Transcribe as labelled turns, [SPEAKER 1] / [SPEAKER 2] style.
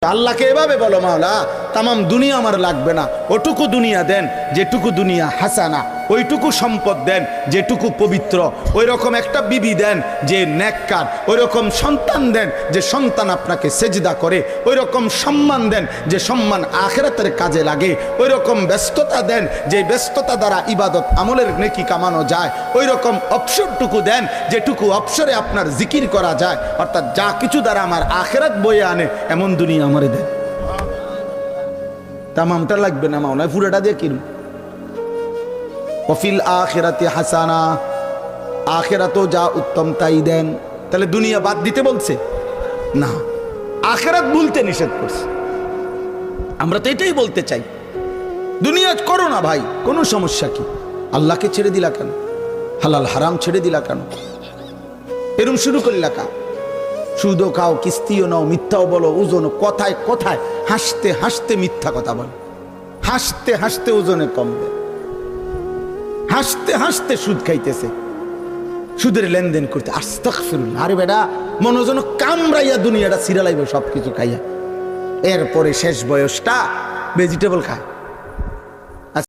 [SPEAKER 1] আল্লাহকে এভাবে বলো, মাওলা তামাম দুনিয়া আমার লাগবে না, ওটুকু দুনিয়া দেন যেটুকু দুনিয়া হাসানা, ওইটুকু সম্পদ দেন যেটুকু পবিত্র, ওই রকম একটা বিবি দেন যে নেককার, ওই রকম সন্তান দেন যে সন্তান আপনাকে সেজদা করে, ওই রকম সম্মান দেন যে সম্মান আখিরাতের কাজে লাগে, ওই রকম ব্যস্ততা দেন যে ব্যস্ততা দ্বারা ইবাদত আমলের নেকি কামানো যায়, ওই রকম অবসরটুকু দেন যেটুকু অবসরে আপনার জিকির করা যায়, অর্থাৎ যা কিছু দ্বারা আমার আখিরাত বয়ে আনে এমন দুনিয়া আমারে দেন। তামামটা লাগবে না মাওলা, পুরোটা দিয়ে কিনুন। ওয়াফিল আখিরাতি হাসানা, আখিরাতও যা উত্তম তাই দেন। তাহলে দুনিয়া বাদ দিতে বলছে না, আখিরাত ভুলতে নিষেধ করছে। আমরা তো এটাই বলতে চাই, দুনিয়া করো না ভাই, কোনো সমস্যা কি? আল্লাহকে ছেড়ে দিলা কেন? হালাল হারাম ছেড়ে দিলা কেন? এরম শুরু করলা কা? সুদও খাও, কিস্তিও নাও, মিথ্যাও বলো, ওজনও, কথায় কথায় হাসতে হাসতে মিথ্যা কথা বলো, হাসতে হাসতে ওজনে কমবে, হাসতে হাসতে সুদ খাইতেছে, সুদের লেনদেন করতে। আস্তাগফিরুল্লাহ। আরে বেটা, মনে যেন কামড়াইয়া দুনিয়াটা ছিড়ালাইবে সবকিছু খাইয়া, এরপরে শেষ বয়সটা ভেজিটেবল খায়।